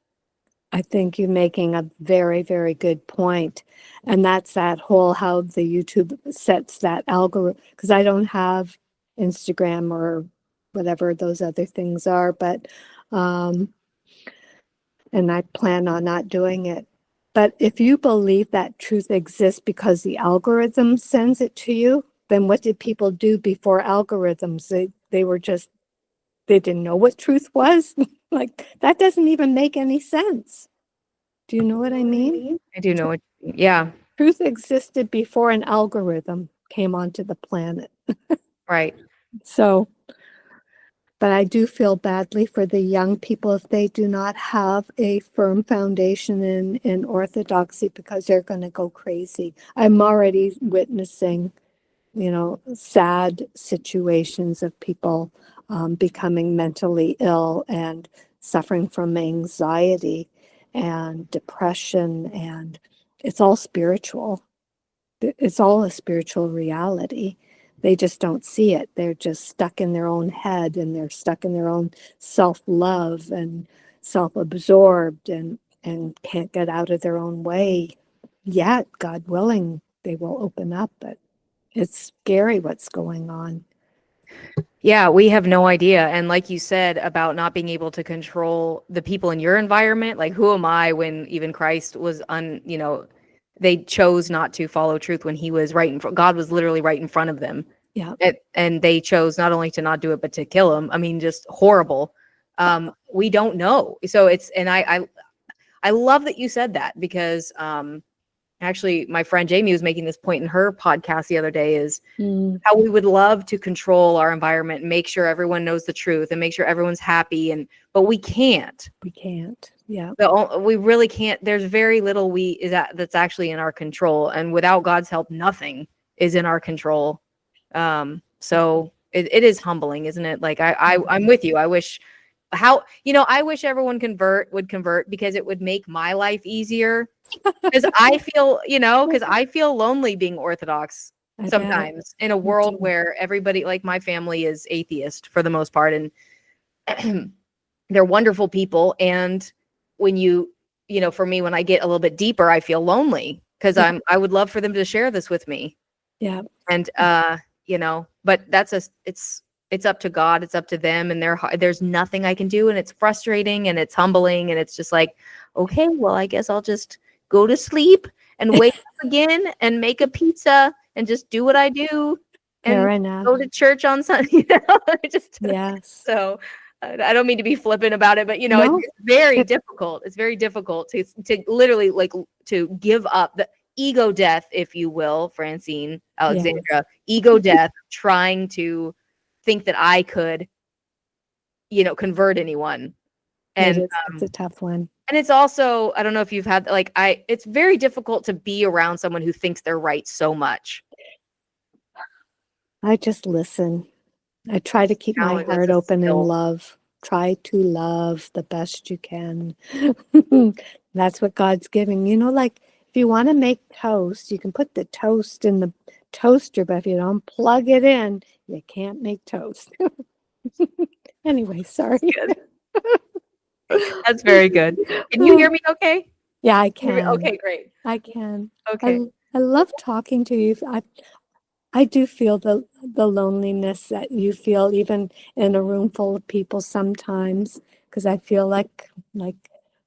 I think you're making a very, very good point. And that's that whole how the YouTube sets that algorithm. Because I don't have Instagram or whatever those other things are, but and I plan on not doing it. But if you believe that truth exists because the algorithm sends it to you, then what did people do before algorithms? They were just, they didn't know what truth was. Like, that doesn't even make any sense. Do you know what I mean? I do know what, yeah, Truth existed before an algorithm came onto the planet. right. So, but I do feel badly for the young people if they do not have a firm foundation in Orthodoxy, because they're going to go crazy. I'm already witnessing, sad situations of people becoming mentally ill and suffering from anxiety and depression, and it's all spiritual. It's all a spiritual reality. They just don't see it. They're just stuck in their own head, and they're stuck in their own self-love and self-absorbed, and can't get out of their own way. Yet, God willing, they will open up. But it's scary what's going on. Yeah, we have no idea. And like you said about not being able to control the people in your environment, like who am I when even Christ was they chose not to follow truth when he was right in front. God was literally right in front of them. Yeah. And they chose not only to not do it, but to kill him. I mean, just horrible. We don't know. So I love that you said that because actually my friend Jamie was making this point in her podcast the other day is how we would love to control our environment and make sure everyone knows the truth and make sure everyone's happy, but we can't. We can't. Yeah. We really can't. There's very little that's actually in our control, and without God's help, nothing is in our control. So it is humbling, isn't it? Like I'm with you. I wish I wish everyone would convert because it would make my life easier. Because I feel lonely being Orthodox sometimes in a world where everybody, like my family, is atheist for the most part, and they're wonderful people. And when for me, when I get a little bit deeper, I feel lonely because I would love for them to share this with me. Yeah. And but it's up to God, it's up to them, and there's nothing I can do, and it's frustrating and it's humbling, and it's just like, okay, well, I guess I'll just go to sleep and wake up again and make a pizza and just do what I do and go to church on Sunday. Yes. So I don't mean to be flippant about it, but it's very difficult. It's very difficult to literally like to give up the ego death, if you will, Francine Alexandra, ego death, trying to think that I could, convert anyone. And it's a tough one. And it's also, I don't know if you've had it's very difficult to be around someone who thinks they're right so much. I just listen. I try to keep my heart open and love. Try to love the best you can. That's what God's giving. Like if you want to make toast, you can put the toast in the toaster, but if you don't plug it in, you can't make toast. Anyway, sorry. That's very good. Can you hear me okay? Yeah, I can. Okay, great. I can. Okay. I love talking to you. I do feel the loneliness that you feel even in a room full of people sometimes, because I feel like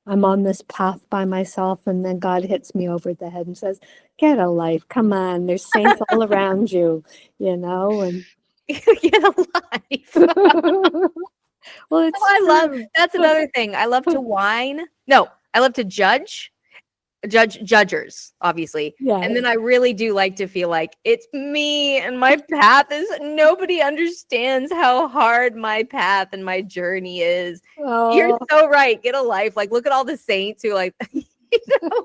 I'm on this path by myself, and then God hits me over the head and says, get a life. Come on. There's saints all around you, and get a life. Well, it's Oh, I love true. that's another thing. I love to whine. No, I love to judgers, obviously. Yeah. And then I really do like to feel like it's me and my path is nobody understands how hard my path and my journey is. You're Oh, so right. Get a life. Like, look at all the saints who like, know?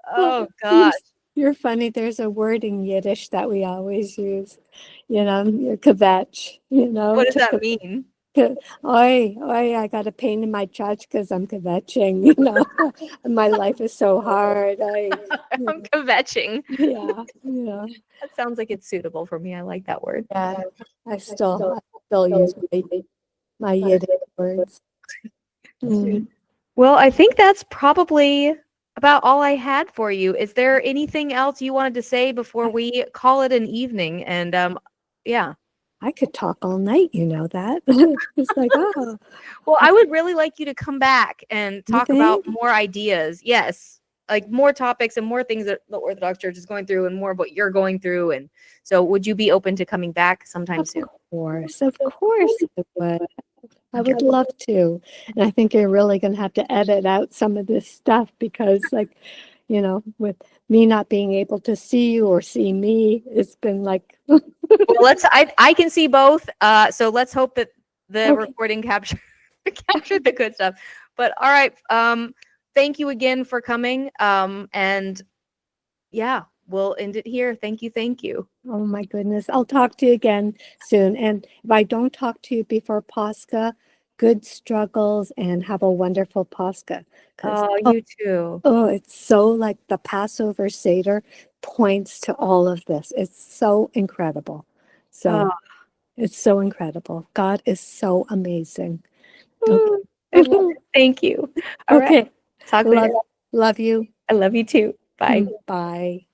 Oh you're, gosh. you're funny. There's a word in Yiddish that we always use, you're kvetch, What does that mean? Oi, I got a pain in my chest because I'm kvetching, My life is so hard. I'm kvetching. Yeah. That sounds like it's suitable for me. I like that word. Yeah. I still use my Yiddish words. Mm. Well, I think that's probably about all I had for you. Is there anything else you wanted to say before we call it an evening? And yeah. I could talk all night, that. It's like, oh, Well, I would really like you to come back and you talk about think? more ideas. Yes. Like more topics and more things that the Orthodox Church is going through and more of what you're going through. And so would you be open to coming back sometime soon? Of course I would. I would love to. And I think you're really going to have to edit out some of this stuff because, with me not being able to see you or see me, it's been like. Well, I can see both. So let's hope that the recording captured the good stuff. But all right. Thank you again for coming. And yeah, we'll end it here. Thank you. Thank you. Oh my goodness. I'll talk to you again soon. And if I don't talk to you before Pascha, good struggles and have a wonderful Pascha. Oh, you too. Oh, it's so like the Passover Seder points to all of this. It's so incredible. So it's so incredible. God is so amazing. Okay. I love it. Thank you. All right. Okay. Talk later. Love you. I love you too. Bye. Bye.